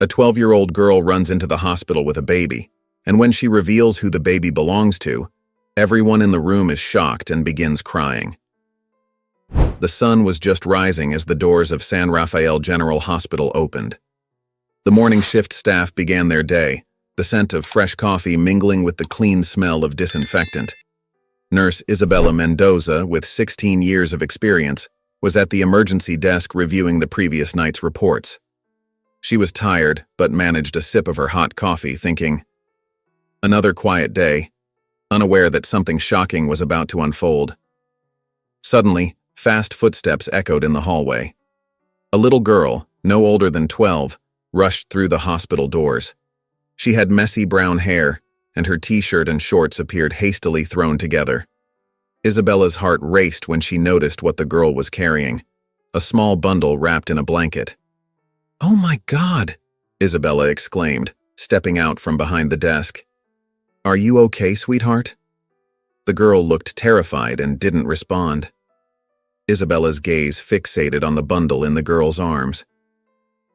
A 12-year-old girl runs into the hospital with a baby, and when she reveals who the baby belongs to, everyone in the room is shocked and begins crying. The sun was just rising as the doors of San Rafael General Hospital opened. The morning shift staff began their day, the scent of fresh coffee mingling with the clean smell of disinfectant. Nurse Isabella Mendoza, with 16 years of experience, was at the emergency desk reviewing the previous night's reports. She was tired, but managed a sip of her hot coffee, thinking, another quiet day, unaware that something shocking was about to unfold. Suddenly, fast footsteps echoed in the hallway. A little girl, no older than 12, rushed through the hospital doors. She had messy brown hair, and her t-shirt and shorts appeared hastily thrown together. Isabella's heart raced when she noticed what the girl was carrying, a small bundle wrapped in a blanket. "Oh my God!" Isabella exclaimed, stepping out from behind the desk. "Are you okay, sweetheart?" The girl looked terrified and didn't respond. Isabella's gaze fixated on the bundle in the girl's arms.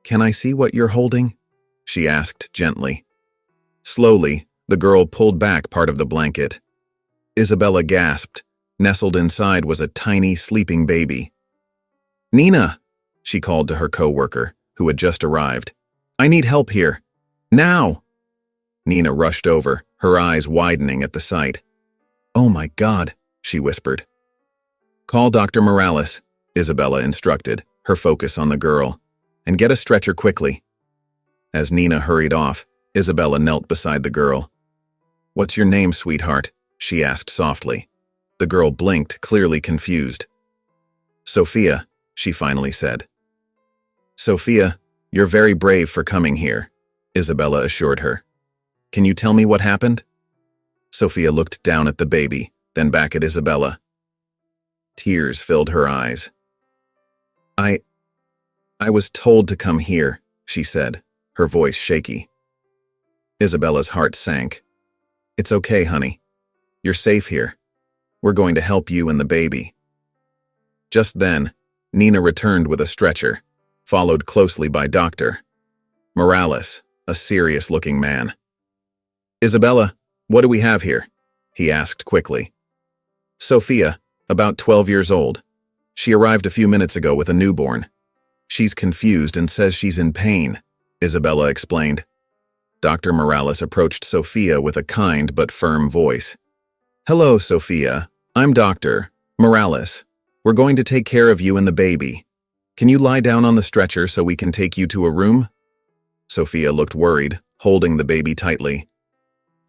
"Can I see what you're holding?" she asked gently. Slowly, the girl pulled back part of the blanket. Isabella gasped. Nestled inside was a tiny, sleeping baby. "Nina!" she called to her co-worker, who had just arrived. "I need help here. Now!" Nina rushed over, her eyes widening at the sight. "Oh my God," she whispered. "Call Dr. Morales," Isabella instructed, her focus on the girl, "and get a stretcher quickly." As Nina hurried off, Isabella knelt beside the girl. "What's your name, sweetheart?" she asked softly. The girl blinked, clearly confused. "Sophia," she finally said. "Sophia, you're very brave for coming here," Isabella assured her. "Can you tell me what happened?" Sophia looked down at the baby, then back at Isabella. Tears filled her eyes. I was told to come here," she said, her voice shaky. Isabella's heart sank. "It's okay, honey. You're safe here. We're going to help you and the baby." Just then, Nina returned with a stretcher, followed closely by Dr. Morales, a serious-looking man. "Isabella, what do we have here?" he asked quickly. "Sophia, about 12 years old. She arrived a few minutes ago with a newborn. She's confused and says she's in pain," Isabella explained. Dr. Morales approached Sophia with a kind but firm voice. "Hello, Sophia. I'm Dr. Morales. We're going to take care of you and the baby. Can you lie down on the stretcher so we can take you to a room?" Sophia looked worried, holding the baby tightly.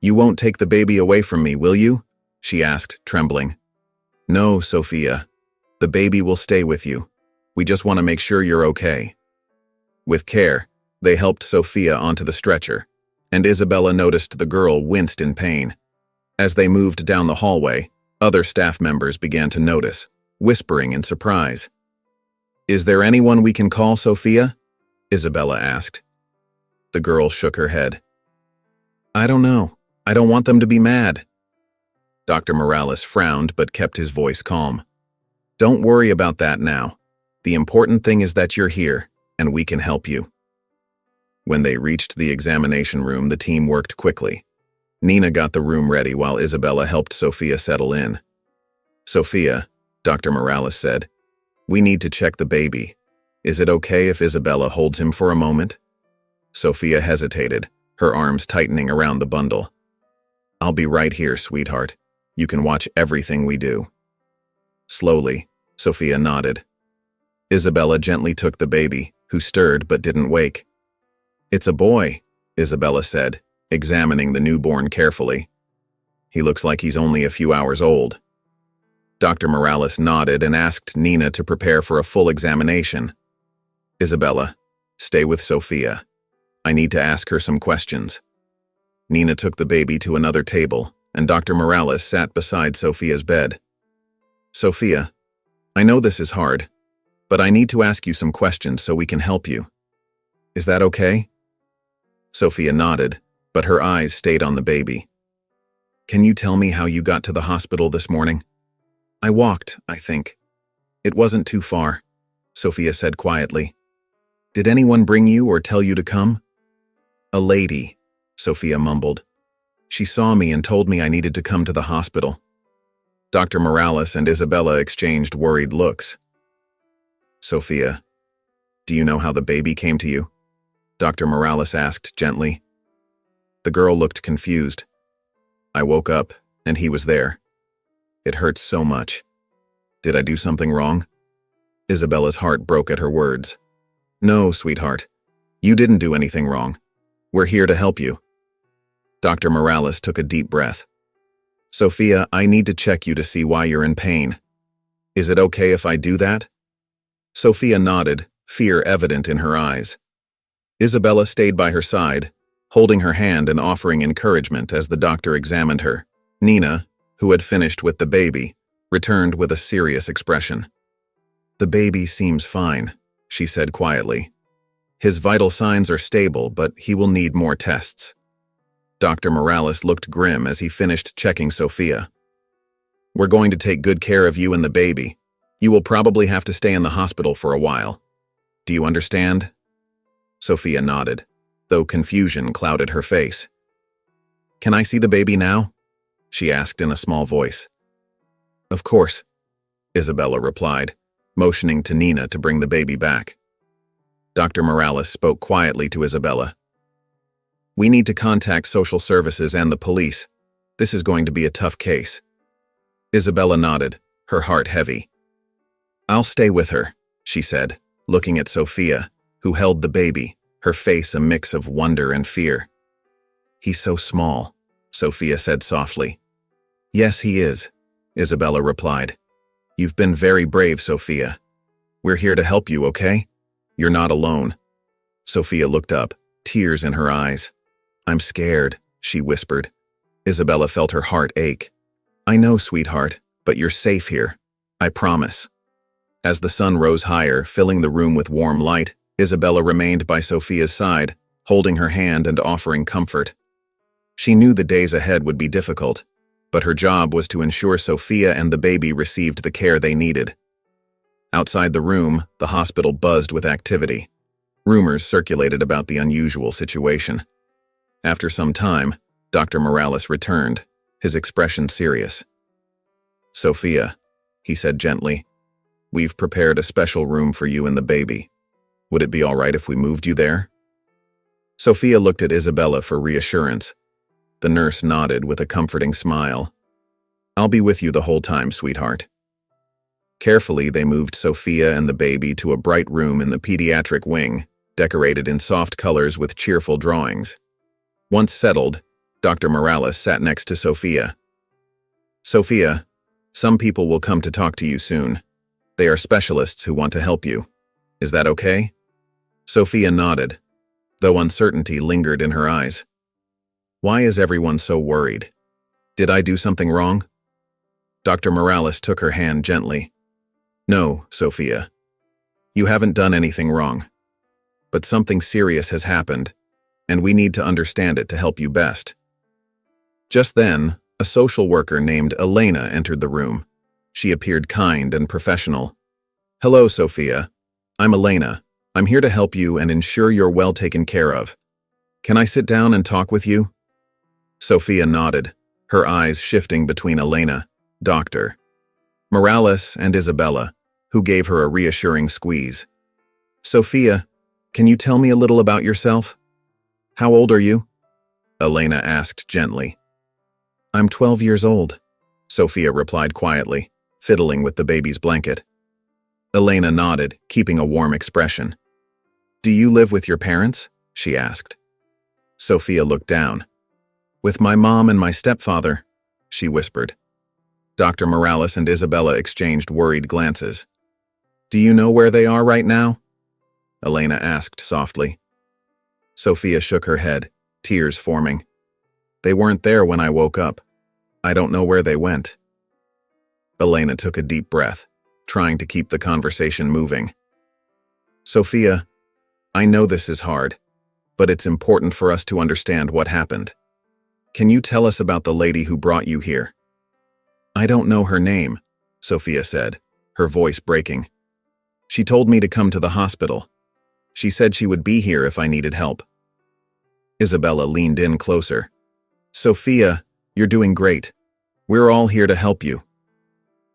"You won't take the baby away from me, will you?" she asked, trembling. "No, Sophia. The baby will stay with you. We just want to make sure you're okay." With care, they helped Sophia onto the stretcher, and Isabella noticed the girl winced in pain. As they moved down the hallway, other staff members began to notice, whispering in surprise. "Is there anyone we can call, Sophia?" Isabella asked. The girl shook her head. "I don't know. I don't want them to be mad." Dr. Morales frowned but kept his voice calm. "Don't worry about that now. The important thing is that you're here, and we can help you." When they reached the examination room, the team worked quickly. Nina got the room ready while Isabella helped Sophia settle in. "Sophia," Dr. Morales said, "we need to check the baby. Is it okay if Isabella holds him for a moment?" Sophia hesitated, her arms tightening around the bundle. "I'll be right here, sweetheart. You can watch everything we do." Slowly, Sophia nodded. Isabella gently took the baby, who stirred but didn't wake. "It's a boy," Isabella said, examining the newborn carefully. "He looks like he's only a few hours old." Dr. Morales nodded and asked Nina to prepare for a full examination. "Isabella, stay with Sophia. I need to ask her some questions." Nina took the baby to another table, and Dr. Morales sat beside Sophia's bed. "Sophia, I know this is hard, but I need to ask you some questions so we can help you. Is that okay?" Sophia nodded, but her eyes stayed on the baby. "Can you tell me how you got to the hospital this morning?" "I walked, I think. It wasn't too far," Sophia said quietly. "Did anyone bring you or tell you to come?" A lady, Sophia mumbled. She saw me and told me I needed to come to the hospital. Dr. Morales and Isabella exchanged worried looks. Sophia, do you know how the baby came to you? Dr. Morales asked gently. The girl looked confused. I woke up, and he was there. It hurts so much. Did I do something wrong? Isabella's heart broke at her words. No, sweetheart. You didn't do anything wrong. We're here to help you. Dr. Morales took a deep breath. Sophia, I need to check you to see why you're in pain. Is it okay if I do that? Sophia nodded, fear evident in her eyes. Isabella stayed by her side, holding her hand and offering encouragement as the doctor examined her. Nina, who had finished with the baby, returned with a serious expression. The baby seems fine, she said quietly. His vital signs are stable, but he will need more tests. Dr. Morales looked grim as he finished checking Sophia. We're going to take good care of you and the baby. You will probably have to stay in the hospital for a while. Do you understand? Sophia nodded, though confusion clouded her face. Can I see the baby now? She asked in a small voice. Of course, Isabella replied, motioning to Nina to bring the baby back. Dr. Morales spoke quietly to Isabella. We need to contact social services and the police. This is going to be a tough case. Isabella nodded, her heart heavy. I'll stay with her, she said, looking at Sophia, who held the baby, her face a mix of wonder and fear. He's so small, Sophia said softly. Yes, he is, Isabella replied. You've been very brave, Sophia. We're here to help you, okay? You're not alone. Sophia looked up, tears in her eyes. I'm scared, she whispered. Isabella felt her heart ache. I know, sweetheart, but you're safe here. I promise. As the sun rose higher, filling the room with warm light, Isabella remained by Sophia's side, holding her hand and offering comfort. She knew the days ahead would be difficult, but her job was to ensure Sophia and the baby received the care they needed. Outside the room, the hospital buzzed with activity. Rumors circulated about the unusual situation. After some time, Dr. Morales returned, his expression serious. Sophia, he said gently, we've prepared a special room for you and the baby. Would it be all right if we moved you there? Sophia looked at Isabella for reassurance. The nurse nodded with a comforting smile. I'll be with you the whole time, sweetheart. Carefully, they moved Sophia and the baby to a bright room in the pediatric wing, decorated in soft colors with cheerful drawings. Once settled, Dr. Morales sat next to Sophia. Sophia, some people will come to talk to you soon. They are specialists who want to help you. Is that okay? Sophia nodded, though uncertainty lingered in her eyes. Why is everyone so worried? Did I do something wrong? Dr. Morales took her hand gently. No, Sophia. You haven't done anything wrong. But something serious has happened, and we need to understand it to help you best. Just then, a social worker named Elena entered the room. She appeared kind and professional. Hello, Sophia. I'm Elena. I'm here to help you and ensure you're well taken care of. Can I sit down and talk with you? Sophia nodded, her eyes shifting between Elena, Dr. Morales, and Isabella, who gave her a reassuring squeeze. Sophia, can you tell me a little about yourself? How old are you? Elena asked gently. I'm 12 years old, Sophia replied quietly, fiddling with the baby's blanket. Elena nodded, keeping a warm expression. Do you live with your parents? She asked. Sophia looked down. With my mom and my stepfather, she whispered. Dr. Morales and Isabella exchanged worried glances. Do you know where they are right now? Elena asked softly. Sophia shook her head, tears forming. They weren't there when I woke up. I don't know where they went. Elena took a deep breath, trying to keep the conversation moving. Sophia, I know this is hard, but it's important for us to understand what happened. Can you tell us about the lady who brought you here? I don't know her name, Sophia said, her voice breaking. She told me to come to the hospital. She said she would be here if I needed help. Isabella leaned in closer. Sophia, you're doing great. We're all here to help you.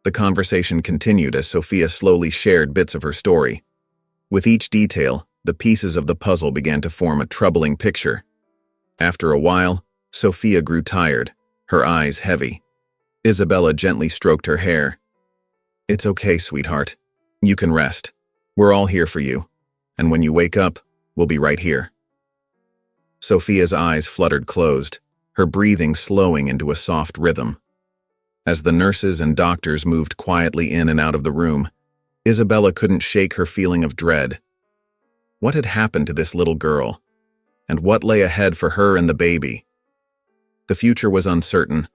The conversation continued as Sophia slowly shared bits of her story. With each detail, the pieces of the puzzle began to form a troubling picture. After a while, Sophia grew tired, her eyes heavy. Isabella gently stroked her hair. It's okay, sweetheart. You can rest. We're all here for you. And when you wake up, we'll be right here. Sophia's eyes fluttered closed, her breathing slowing into a soft rhythm. As the nurses and doctors moved quietly in and out of the room, Isabella couldn't shake her feeling of dread. What had happened to this little girl? And what lay ahead for her and the baby? The future was uncertain,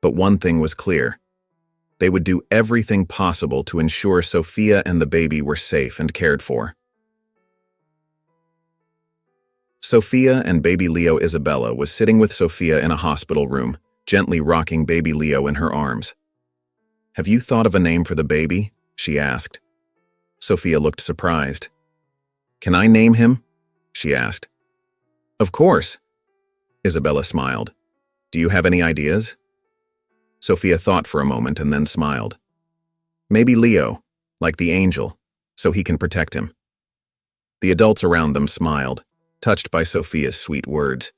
but one thing was clear. They would do everything possible to ensure Sophia and the baby were safe and cared for. Sophia and baby Leo. Isabella was sitting with Sophia in a hospital room, gently rocking baby Leo in her arms. Have you thought of a name for the baby? She asked. Sophia looked surprised. Can I name him? She asked. Of course. Isabella smiled. Do you have any ideas? Sophia thought for a moment and then smiled. Maybe Leo, like the angel, so he can protect him. The adults around them smiled, touched by Sophia's sweet words.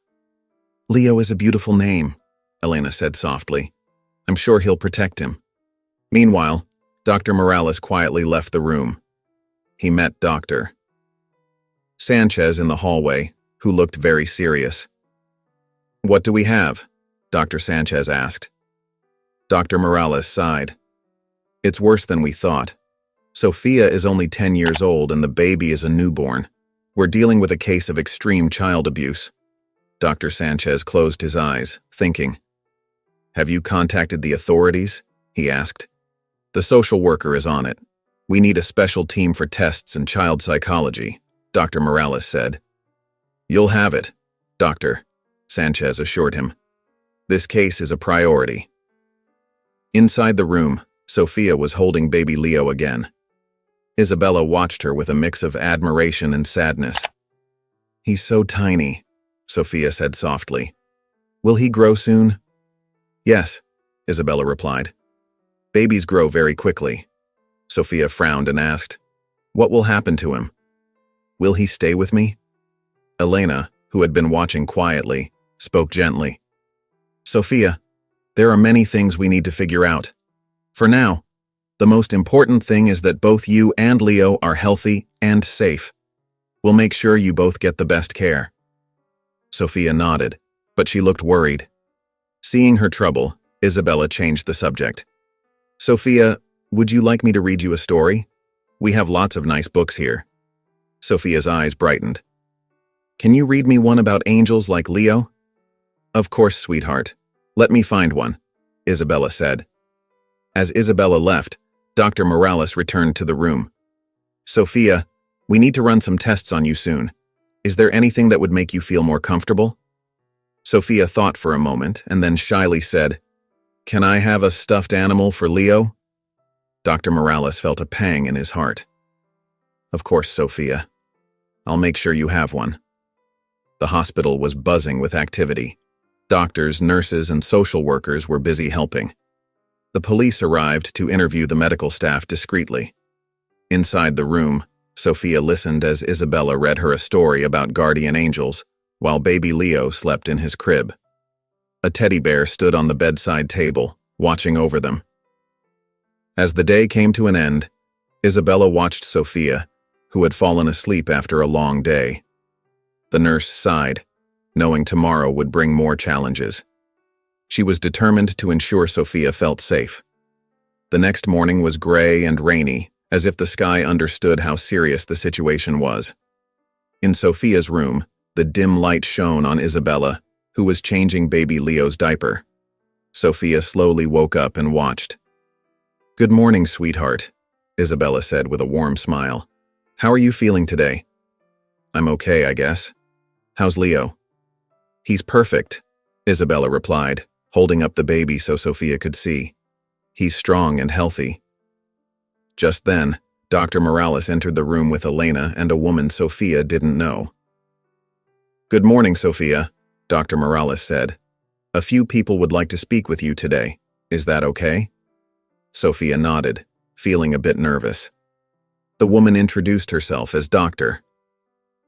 Leo is a beautiful name, Elena said softly. I'm sure he'll protect him. Meanwhile, Dr. Morales quietly left the room. He met Dr. Sanchez in the hallway, who looked very serious. What do we have? Dr. Sanchez asked. Dr. Morales sighed. It's worse than we thought. Sophia is only 10 years old and the baby is a newborn. We're dealing with a case of extreme child abuse. Dr. Sanchez closed his eyes, thinking. Have you contacted the authorities? He asked. The social worker is on it. We need a special team for tests and child psychology, Dr. Morales said. You'll have it, Dr. Sanchez assured him. This case is a priority. Inside the room, Sophia was holding baby Leo again. Isabella watched her with a mix of admiration and sadness. He's so tiny, Sophia said softly. Will he grow soon? Yes, Isabella replied. Babies grow very quickly. Sophia frowned and asked, what will happen to him? Will he stay with me? Elena, who had been watching quietly, spoke gently. Sophia, there are many things we need to figure out. For now, the most important thing is that both you and Leo are healthy and safe. We'll make sure you both get the best care. Sophia nodded, but she looked worried. Seeing her trouble, Isabella changed the subject. Sophia, would you like me to read you a story? We have lots of nice books here. Sophia's eyes brightened. Can you read me one about angels like Leo? Of course, sweetheart. Let me find one, Isabella said. As Isabella left, Dr. Morales returned to the room. Sophia, we need to run some tests on you soon. Is there anything that would make you feel more comfortable? Sophia thought for a moment and then shyly said, Can I have a stuffed animal for Leo? Dr. Morales felt a pang in his heart. Of course, Sophia. I'll make sure you have one. The hospital was buzzing with activity. Doctors, nurses, and social workers were busy helping. The police arrived to interview the medical staff discreetly. Inside the room, Sophia listened as Isabella read her a story about guardian angels, while baby Leo slept in his crib. A teddy bear stood on the bedside table, watching over them. As the day came to an end, Isabella watched Sophia, who had fallen asleep after a long day. The nurse sighed, knowing tomorrow would bring more challenges. She was determined to ensure Sophia felt safe. The next morning was gray and rainy, as if the sky understood how serious the situation was. In Sophia's room, the dim light shone on Isabella, who was changing baby Leo's diaper. Sophia slowly woke up and watched. Good morning, sweetheart, Isabella said with a warm smile. How are you feeling today? I'm okay, I guess. How's Leo? He's perfect, Isabella replied, holding up the baby so Sophia could see. He's strong and healthy. Just then, Dr. Morales entered the room with Elena and a woman Sophia didn't know. Good morning, Sophia, Dr. Morales said. A few people would like to speak with you today. Is that okay? Sophia nodded, feeling a bit nervous. The woman introduced herself as Dr.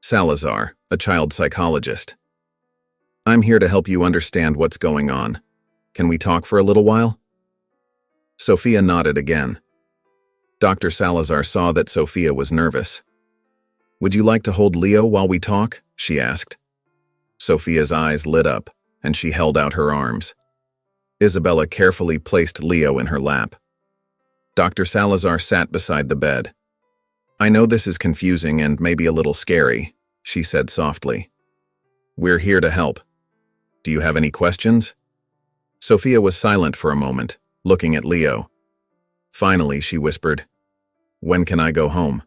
Salazar, a child psychologist. I'm here to help you understand what's going on. Can we talk for a little while? Sophia nodded again. Dr. Salazar saw that Sophia was nervous. Would you like to hold Leo while we talk? She asked. Sophia's eyes lit up, and she held out her arms. Isabella carefully placed Leo in her lap. Dr. Salazar sat beside the bed. I know this is confusing and maybe a little scary, she said softly. We're here to help. Do you have any questions? Sophia was silent for a moment, looking at Leo. Finally, she whispered, When can I go home?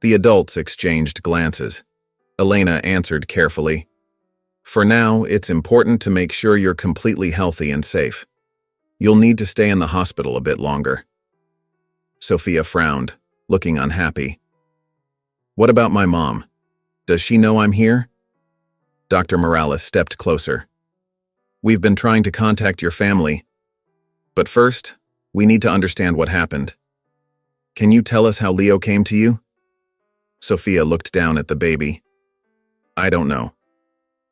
The adults exchanged glances. Elena answered carefully, For now, it's important to make sure you're completely healthy and safe. You'll need to stay in the hospital a bit longer. Sophia frowned, looking unhappy. What about my mom? Does she know I'm here? Dr. Morales stepped closer. We've been trying to contact your family, but first, we need to understand what happened. Can you tell us how Leo came to you? Sophia looked down at the baby. I don't know.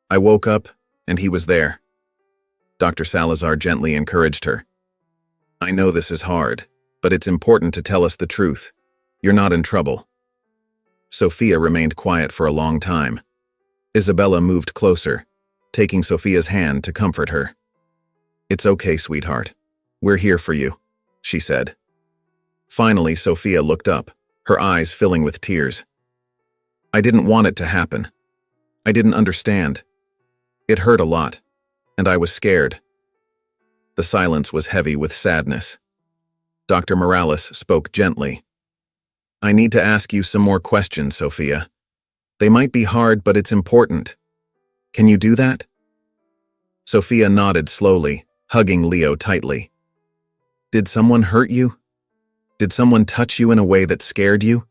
I woke up, and he was there. Dr. Salazar gently encouraged her. I know this is hard, but it's important to tell us the truth. You're not in trouble. Sophia remained quiet for a long time. Isabella moved closer, taking Sophia's hand to comfort her. It's okay, sweetheart. We're here for you, she said. Finally, Sophia looked up, her eyes filling with tears. I didn't want it to happen. I didn't understand. It hurt a lot, and I was scared. The silence was heavy with sadness. Dr. Morales spoke gently. I need to ask you some more questions, Sophia. They might be hard, but it's important. Can you do that? Sophia nodded slowly, hugging Leo tightly. Did someone hurt you? Did someone touch you in a way that scared you?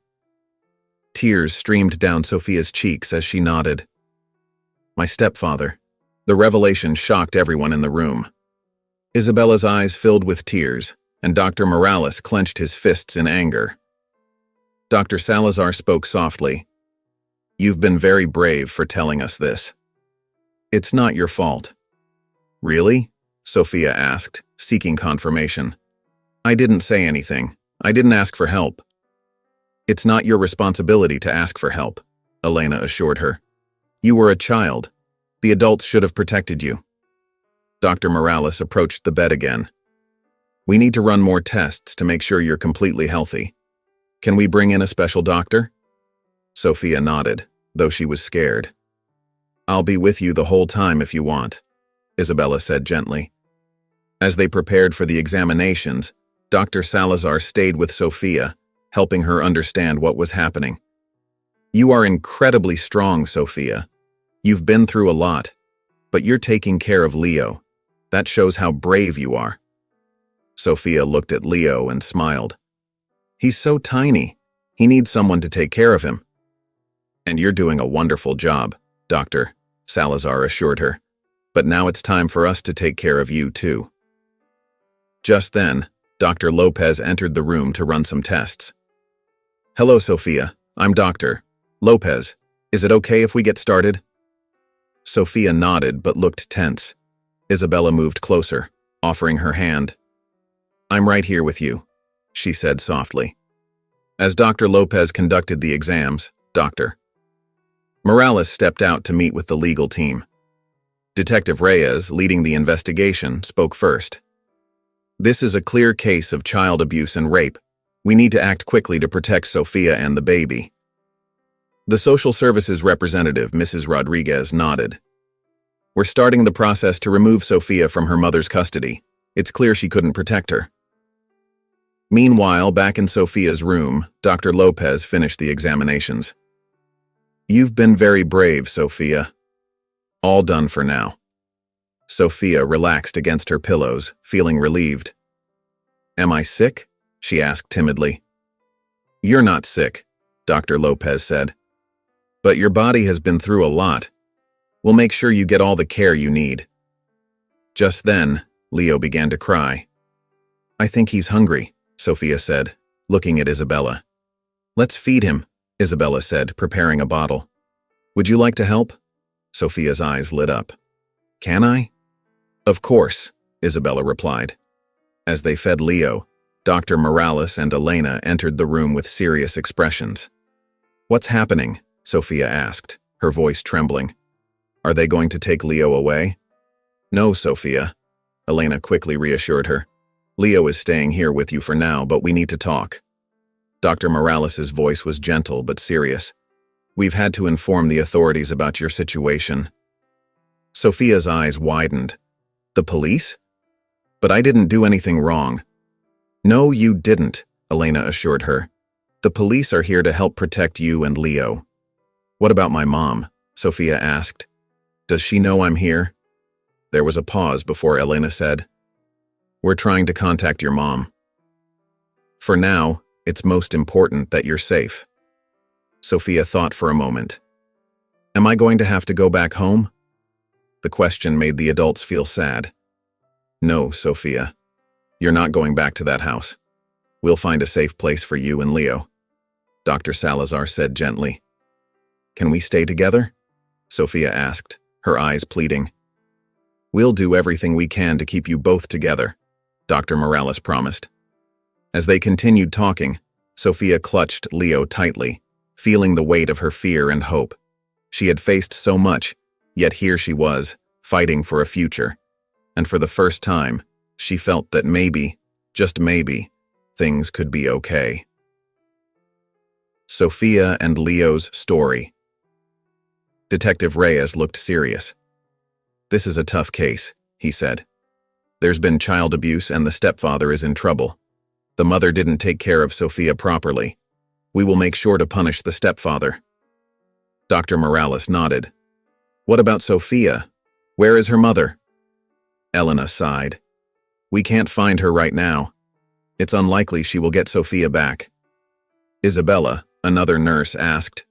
Tears streamed down Sophia's cheeks as she nodded. My stepfather. The revelation shocked everyone in the room. Isabella's eyes filled with tears, and Dr. Morales clenched his fists in anger. Dr. Salazar spoke softly. You've been very brave for telling us this. It's not your fault. Really? Sophia asked, seeking confirmation. I didn't say anything. I didn't ask for help. It's not your responsibility to ask for help, Elena assured her. You were a child. The adults should have protected you. Dr. Morales approached the bed again. We need to run more tests to make sure you're completely healthy. Can we bring in a special doctor? Sophia nodded, though she was scared. I'll be with you the whole time if you want, Isabella said gently. As they prepared for the examinations, Dr. Salazar stayed with Sophia, helping her understand what was happening. You are incredibly strong, Sophia. You've been through a lot, but you're taking care of Leo. That shows how brave you are. Sophia looked at Leo and smiled. He's so tiny. He needs someone to take care of him. And you're doing a wonderful job, Dr. Salazar assured her. But now it's time for us to take care of you, too. Just then, Dr. Lopez entered the room to run some tests. Hello, Sophia. I'm Dr. Lopez. Is it okay if we get started? Sophia nodded but looked tense. Isabella moved closer, offering her hand. I'm right here with you, she said softly. As Dr. Lopez conducted the exams, Dr. Morales stepped out to meet with the legal team. Detective Reyes, leading the investigation, spoke first. This is a clear case of child abuse and rape. We need to act quickly to protect Sophia and the baby. The social services representative, Mrs. Rodriguez, nodded. We're starting the process to remove Sophia from her mother's custody. It's clear she couldn't protect her. Meanwhile, back in Sophia's room, Dr. Lopez finished the examinations. You've been very brave, Sophia. All done for now. Sophia relaxed against her pillows, feeling relieved. Am I sick? She asked timidly. You're not sick, Dr. Lopez said. But your body has been through a lot. We'll make sure you get all the care you need." Just then, Leo began to cry. "I think he's hungry," Sophia said, looking at Isabella. "Let's feed him," Isabella said, preparing a bottle. "Would you like to help?" Sophia's eyes lit up. "Can I?" "Of course," Isabella replied. As they fed Leo, Dr. Morales and Elena entered the room with serious expressions. "What's happening?" Sophia asked, her voice trembling. "Are they going to take Leo away?" "No, Sophia," Elena quickly reassured her. "Leo is staying here with you for now, but we need to talk." Dr. Morales's voice was gentle but serious. "We've had to inform the authorities about your situation." Sophia's eyes widened. "The police? But I didn't do anything wrong." "No, you didn't," Elena assured her. "The police are here to help protect you and Leo." "What about my mom?" Sophia asked. "Does she know I'm here?" There was a pause before Elena said, "We're trying to contact your mom. For now, it's most important that you're safe." Sophia thought for a moment. "Am I going to have to go back home?" The question made the adults feel sad. "No, Sophia. You're not going back to that house. We'll find a safe place for you and Leo," Dr. Salazar said gently. "Can we stay together?" Sophia asked, her eyes pleading. "We'll do everything we can to keep you both together," Dr. Morales promised. As they continued talking, Sophia clutched Leo tightly, feeling the weight of her fear and hope. She had faced so much, yet here she was, fighting for a future. And for the first time, she felt that maybe, just maybe, things could be okay. Sophia and Leo's story. Detective Reyes looked serious. "This is a tough case," he said. "There's been child abuse and the stepfather is in trouble. The mother didn't take care of Sophia properly. We will make sure to punish the stepfather." Dr. Morales nodded. "What about Sophia? Where is her mother?" Elena sighed. "We can't find her right now. It's unlikely she will get Sophia back." Isabella, another nurse, asked,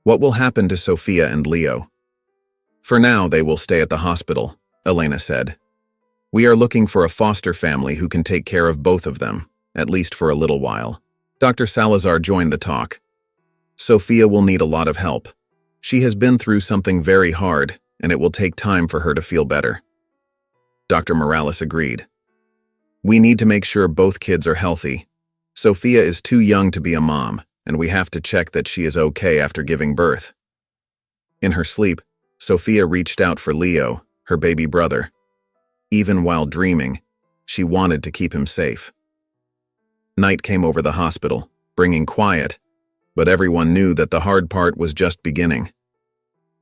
"What will happen to Sophia and Leo?" "For now, they will stay at the hospital," Elena said. "We are looking for a foster family who can take care of both of them, at least for a little while." Dr. Salazar joined the talk. "Sophia will need a lot of help. She has been through something very hard, and it will take time for her to feel better." Dr. Morales agreed. "We need to make sure both kids are healthy. Sophia is too young to be a mom, and we have to check that she is okay after giving birth." In her sleep, Sophia reached out for Leo, her baby brother. Even while dreaming, she wanted to keep him safe. Night came over the hospital, bringing quiet, but everyone knew that the hard part was just beginning.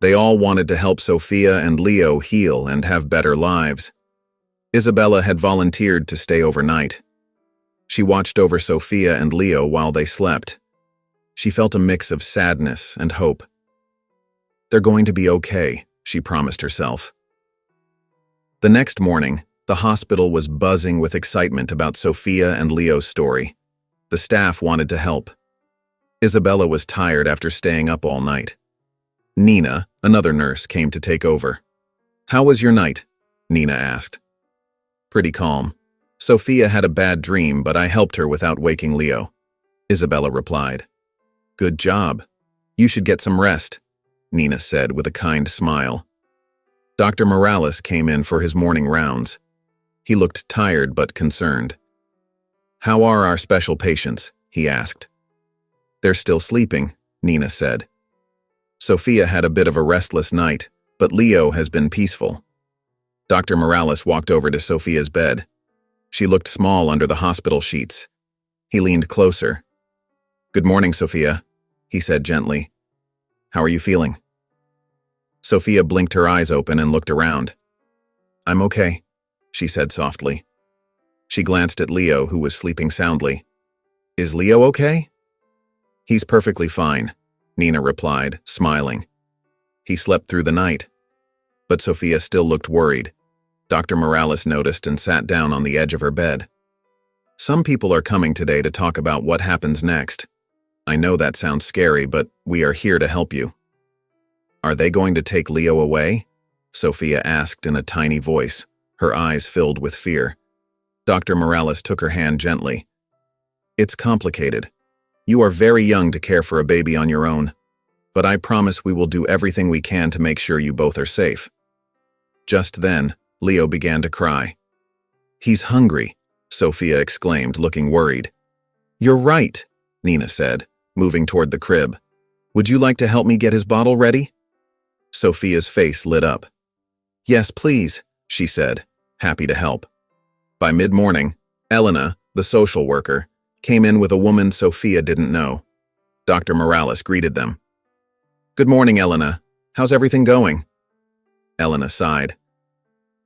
They all wanted to help Sophia and Leo heal and have better lives. Isabella had volunteered to stay overnight. She watched over Sophia and Leo while they slept. She felt a mix of sadness and hope. "They're going to be okay," she promised herself. The next morning, the hospital was buzzing with excitement about Sophia and Leo's story. The staff wanted to help. Isabella was tired after staying up all night. Nina, another nurse, came to take over. "How was your night?" Nina asked. "Pretty calm. Sophia had a bad dream, but I helped her without waking Leo," Isabella replied. "Good job. You should get some rest," Nina said with a kind smile. Dr. Morales came in for his morning rounds. He looked tired but concerned. "How are our special patients?" he asked. "They're still sleeping," Nina said. "Sophia had a bit of a restless night, but Leo has been peaceful." Dr. Morales walked over to Sophia's bed. She looked small under the hospital sheets. He leaned closer. "Good morning, Sophia," he said gently. "How are you feeling?" Sophia blinked her eyes open and looked around. "I'm okay," she said softly. She glanced at Leo, who was sleeping soundly. "Is Leo okay?" "He's perfectly fine," Nina replied, smiling. "He slept through the night." But Sophia still looked worried. Dr. Morales noticed and sat down on the edge of her bed. "Some people are coming today to talk about what happens next. I know that sounds scary, but we are here to help you." Are they going to take Leo away? Sophia asked in a tiny voice, her eyes filled with fear. Dr. Morales took her hand gently. It's complicated. You are very young to care for a baby on your own, but I promise we will do everything we can to make sure you both are safe. Just then, Leo began to cry. He's hungry, Sophia exclaimed, looking worried. You're right, Nina said, moving toward the crib. Would you like to help me get his bottle ready? Sophia's face lit up. Yes, please, she said, happy to help. By mid-morning, Elena, the social worker, came in with a woman Sophia didn't know. Dr. Morales greeted them. Good morning, Elena. How's everything going? Elena sighed.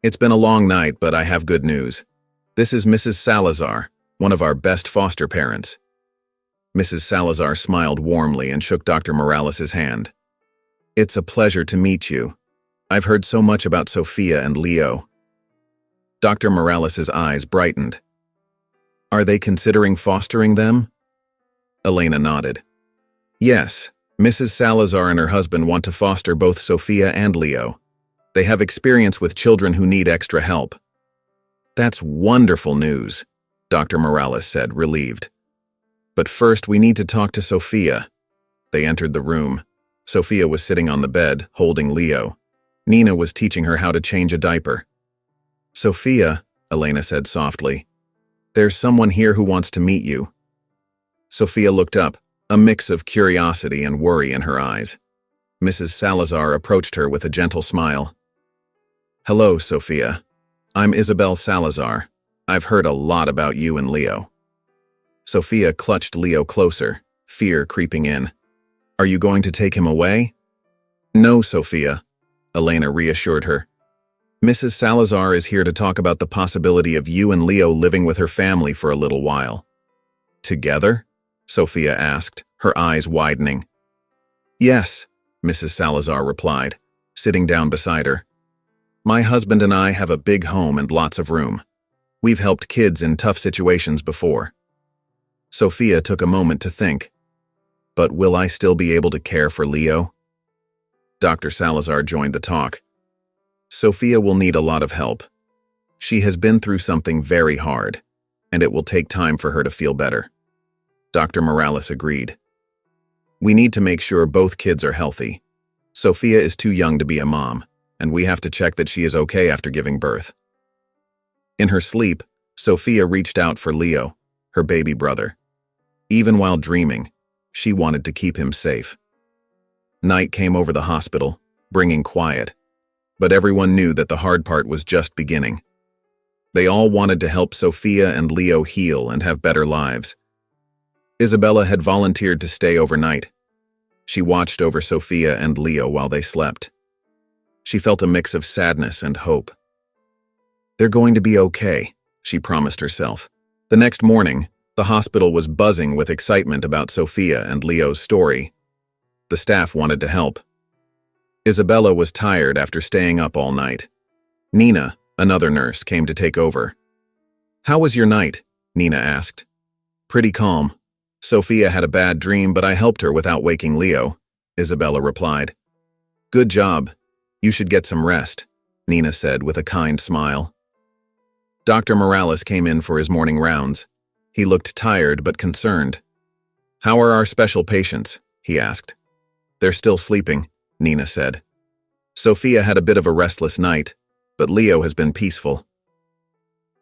It's been a long night, but I have good news. This is Mrs. Salazar, one of our best foster parents. Mrs. Salazar smiled warmly and shook Dr. Morales' hand. It's a pleasure to meet you. I've heard so much about Sophia and Leo. Dr. Morales' eyes brightened. Are they considering fostering them? Elena nodded. Yes, Mrs. Salazar and her husband want to foster both Sophia and Leo. They have experience with children who need extra help. That's wonderful news, Dr. Morales said, relieved. But first we need to talk to Sophia. They entered the room. Sophia was sitting on the bed, holding Leo. Nina was teaching her how to change a diaper. Sophia, Elena said softly, there's someone here who wants to meet you. Sophia looked up, a mix of curiosity and worry in her eyes. Mrs. Salazar approached her with a gentle smile. Hello, Sophia. I'm Isabel Salazar. I've heard a lot about you and Leo. Sophia clutched Leo closer, fear creeping in. Are you going to take him away? No, Sophia, Elena reassured her. Mrs. Salazar is here to talk about the possibility of you and Leo living with her family for a little while. Together? Sophia asked, her eyes widening. Yes, Mrs. Salazar replied, sitting down beside her. My husband and I have a big home and lots of room. We've helped kids in tough situations before. Sophia took a moment to think. But will I still be able to care for Leo? Dr. Salazar joined the talk. Sophia will need a lot of help. She has been through something very hard, and it will take time for her to feel better. Dr. Morales agreed. We need to make sure both kids are healthy. Sophia is too young to be a mom, and we have to check that she is okay after giving birth. In her sleep, Sophia reached out for Leo, her baby brother. Even while dreaming, she wanted to keep him safe. Night came over the hospital, bringing quiet, but everyone knew that the hard part was just beginning. They all wanted to help Sophia and Leo heal and have better lives. Isabella had volunteered to stay overnight. She watched over Sophia and Leo while they slept. She felt a mix of sadness and hope. They're going to be okay, she promised herself. The next morning, the hospital was buzzing with excitement about Sophia and Leo's story. The staff wanted to help. Isabella was tired after staying up all night. Nina, another nurse, came to take over. How was your night? Nina asked. Pretty calm. Sophia had a bad dream, but I helped her without waking Leo, Isabella replied. Good job. You should get some rest, Nina said with a kind smile. Dr. Morales came in for his morning rounds. He looked tired but concerned. How are our special patients? He asked. They're still sleeping, Nina said. Sophia had a bit of a restless night, but Leo has been peaceful.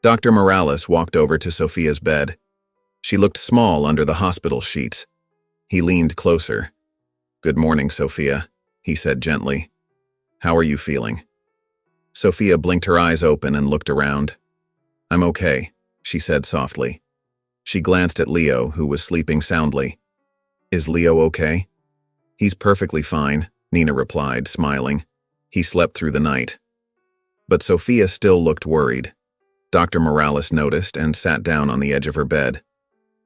Dr. Morales walked over to Sophia's bed. She looked small under the hospital sheets. He leaned closer. Good morning, Sophia, he said gently. How are you feeling? Sophia blinked her eyes open and looked around. I'm okay, she said softly. She glanced at Leo, who was sleeping soundly. Is Leo okay? He's perfectly fine, Nina replied, smiling. He slept through the night. But Sophia still looked worried. Dr. Morales noticed and sat down on the edge of her bed.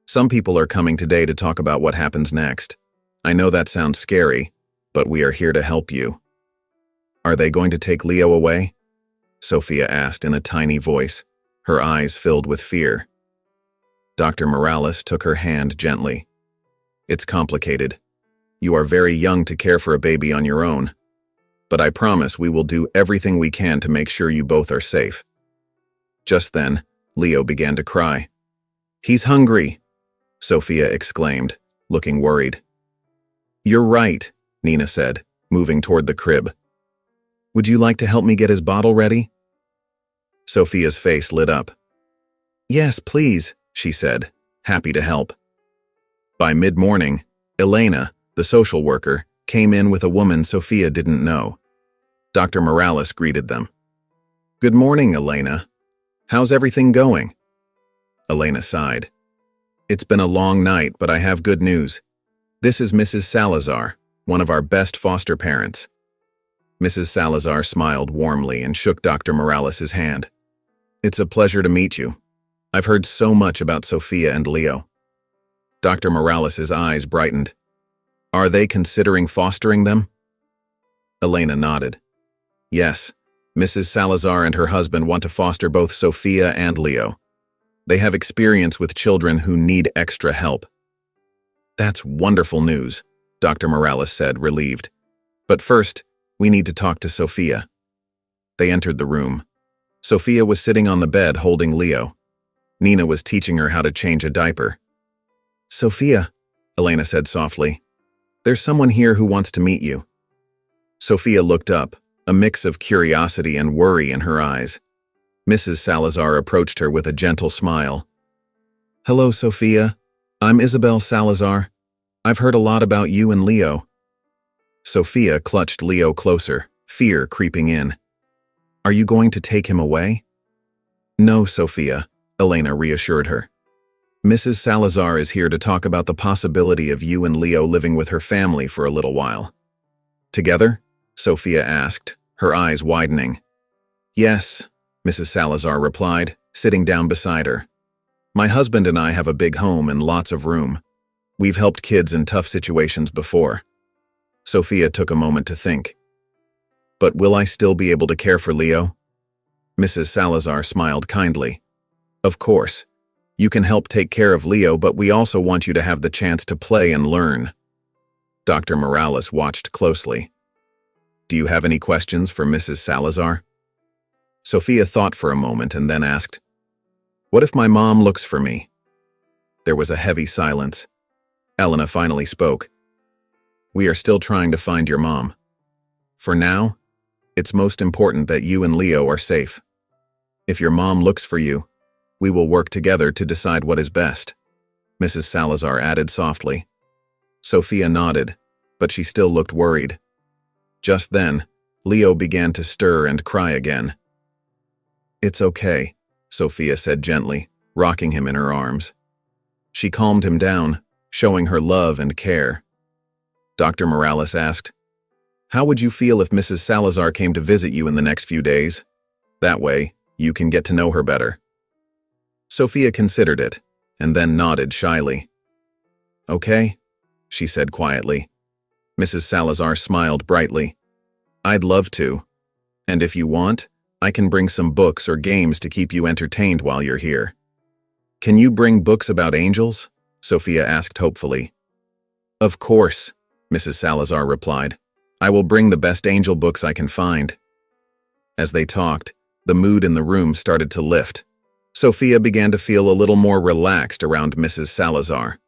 Some people are coming today to talk about what happens next. I know that sounds scary, but we are here to help you. Are they going to take Leo away? Sophia asked in a tiny voice, her eyes filled with fear. Dr. Morales took her hand gently. It's complicated. You are very young to care for a baby on your own, but I promise we will do everything we can to make sure you both are safe." Just then, Leo began to cry. "He's hungry," Sophia exclaimed, looking worried. "You're right," Nina said, moving toward the crib. "Would you like to help me get his bottle ready?" Sophia's face lit up. "Yes, please," she said, happy to help. By mid-morning, Elena, the social worker, came in with a woman Sophia didn't know. Dr. Morales greeted them. "Good morning, Elena. How's everything going?" Elena sighed. "It's been a long night, but I have good news. This is Mrs. Salazar, one of our best foster parents." Mrs. Salazar smiled warmly and shook Dr. Morales' hand. "It's a pleasure to meet you. I've heard so much about Sophia and Leo." Dr. Morales' eyes brightened. "Are they considering fostering them?" Elena nodded. "Yes, Mrs. Salazar and her husband want to foster both Sophia and Leo. They have experience with children who need extra help." "That's wonderful news," Dr. Morales said, relieved. "But first, we need to talk to Sophia." They entered the room. Sophia was sitting on the bed holding Leo. Nina was teaching her how to change a diaper. "Sophia," Elena said softly, "there's someone here who wants to meet you." Sophia looked up, a mix of curiosity and worry in her eyes. Mrs. Salazar approached her with a gentle smile. "Hello, Sophia. I'm Isabel Salazar. I've heard a lot about you and Leo." Sophia clutched Leo closer, fear creeping in. "Are you going to take him away?" "No, Sophia," Elena reassured her. "Mrs. Salazar is here to talk about the possibility of you and Leo living with her family for a little while." "Together?" Sophia asked, her eyes widening. "Yes," Mrs. Salazar replied, sitting down beside her. "My husband and I have a big home and lots of room. We've helped kids in tough situations before." Sophia took a moment to think. "But will I still be able to care for Leo?" Mrs. Salazar smiled kindly. "Of course. You can help take care of Leo, but we also want you to have the chance to play and learn." Dr. Morales watched closely. "Do you have any questions for Mrs. Salazar?" Sophia thought for a moment and then asked, "What if my mom looks for me?" There was a heavy silence. Elena finally spoke. "We are still trying to find your mom. For now, it's most important that you and Leo are safe. If your mom looks for you, we will work together to decide what is best," Mrs. Salazar added softly. Sophia nodded, but she still looked worried. Just then, Leo began to stir and cry again. "It's okay," Sophia said gently, rocking him in her arms. She calmed him down, showing her love and care. Dr. Morales asked, "How would you feel if Mrs. Salazar came to visit you in the next few days? That way, you can get to know her better." Sophia considered it, and then nodded shyly. "Okay," she said quietly. Mrs. Salazar smiled brightly. "I'd love to. And if you want, I can bring some books or games to keep you entertained while you're here." "Can you bring books about angels?" Sophia asked hopefully. "Of course," Mrs. Salazar replied. "I will bring the best angel books I can find." As they talked, the mood in the room started to lift. Sophia began to feel a little more relaxed around Mrs. Salazar.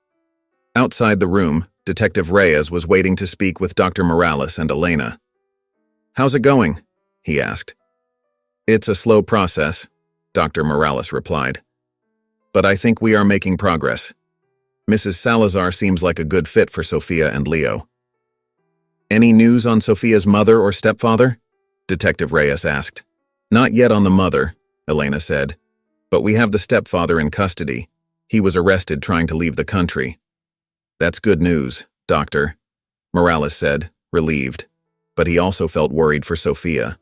Outside the room, Detective Reyes was waiting to speak with Dr. Morales and Elena. "How's it going?" he asked. "It's a slow process," Dr. Morales replied. "But I think we are making progress. Mrs. Salazar seems like a good fit for Sophia and Leo." "Any news on Sophia's mother or stepfather?" Detective Reyes asked. "Not yet on the mother," Elena said. "But we have the stepfather in custody. He was arrested trying to leave the country." "That's good news, Doctor," Morales said, relieved. But he also felt worried for Sophia.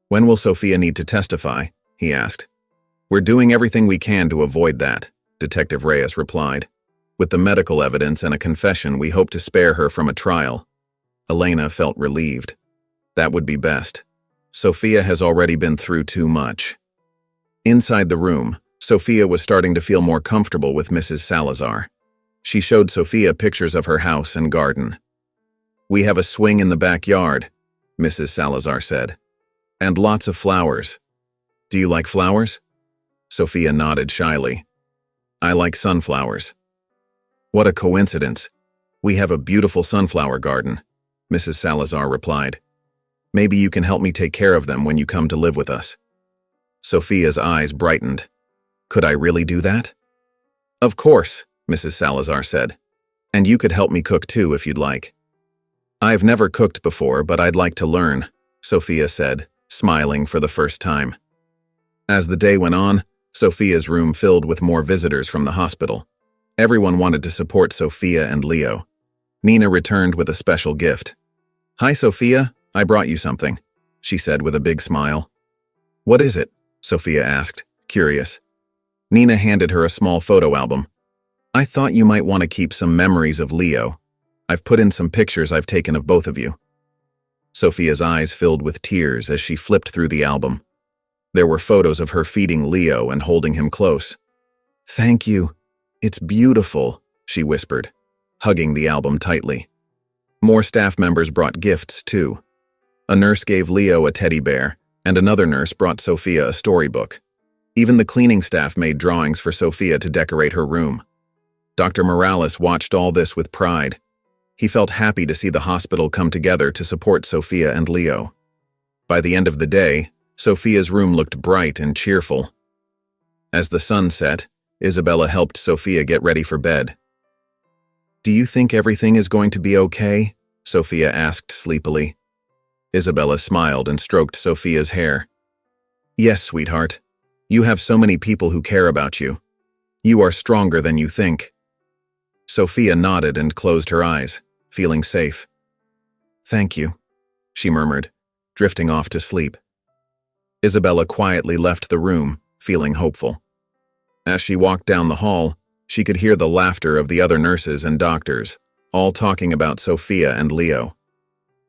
"When will Sophia need to testify?" he asked. "We're doing everything we can to avoid that," Detective Reyes replied. "With the medical evidence and a confession, we hope to spare her from a trial." Elena felt relieved. That would be best. Sophia has already been through too much. Inside the room, Sophia was starting to feel more comfortable with Mrs. Salazar. She showed Sophia pictures of her house and garden. "We have a swing in the backyard," Mrs. Salazar said. And lots of flowers. Do you like flowers? Sophia nodded shyly. I like sunflowers. What a coincidence. We have a beautiful sunflower garden, Mrs. Salazar replied. Maybe you can help me take care of them when you come to live with us. Sophia's eyes brightened. Could I really do that? Of course, Mrs. Salazar said. And you could help me cook too if you'd like. I've never cooked before, but I'd like to learn, Sophia said, smiling for the first time. As the day went on, Sophia's room filled with more visitors from the hospital. Everyone wanted to support Sophia and Leo. Nina returned with a special gift. Hi, Sophia, I brought you something, she said with a big smile. What is it? Sophia asked, curious. Nina handed her a small photo album. I thought you might want to keep some memories of Leo. I've put in some pictures I've taken of both of you. Sophia's eyes filled with tears as she flipped through the album. There were photos of her feeding Leo and holding him close. Thank you. It's beautiful, she whispered, hugging the album tightly. More staff members brought gifts, too. A nurse gave Leo a teddy bear, and another nurse brought Sophia a storybook. Even the cleaning staff made drawings for Sophia to decorate her room. Dr. Morales watched all this with pride. He felt happy to see the hospital come together to support Sophia and Leo. By the end of the day, Sophia's room looked bright and cheerful. As the sun set, Isabella helped Sophia get ready for bed. Do you think everything is going to be okay? Sophia asked sleepily. Isabella smiled and stroked Sophia's hair. Yes, sweetheart. You have so many people who care about you. You are stronger than you think. Sophia nodded and closed her eyes, feeling safe. Thank you, she murmured, drifting off to sleep. Isabella quietly left the room, feeling hopeful. As she walked down the hall, she could hear the laughter of the other nurses and doctors, all talking about Sophia and Leo.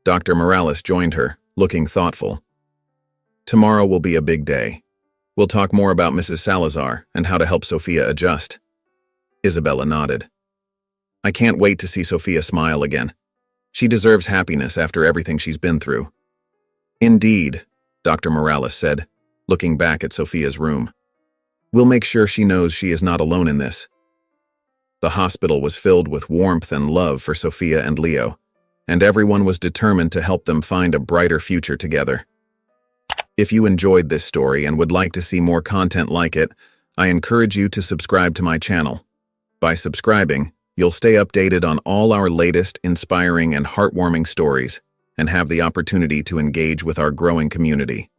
Dr. Morales joined her, looking thoughtful. Tomorrow will be a big day. We'll talk more about Mrs. Salazar and how to help Sophia adjust. Isabella nodded. I can't wait to see Sophia smile again. She deserves happiness after everything she's been through. Indeed, Dr. Morales said, looking back at Sophia's room. We'll make sure she knows she is not alone in this. The hospital was filled with warmth and love for Sophia and Leo, and everyone was determined to help them find a brighter future together. If you enjoyed this story and would like to see more content like it, I encourage you to subscribe to my channel. By subscribing, you'll stay updated on all our latest inspiring and heartwarming stories and have the opportunity to engage with our growing community.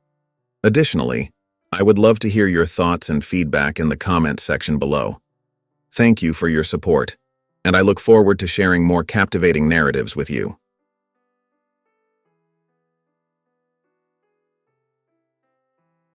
Additionally, I would love to hear your thoughts and feedback in the comments section below. Thank you for your support, and I look forward to sharing more captivating narratives with you.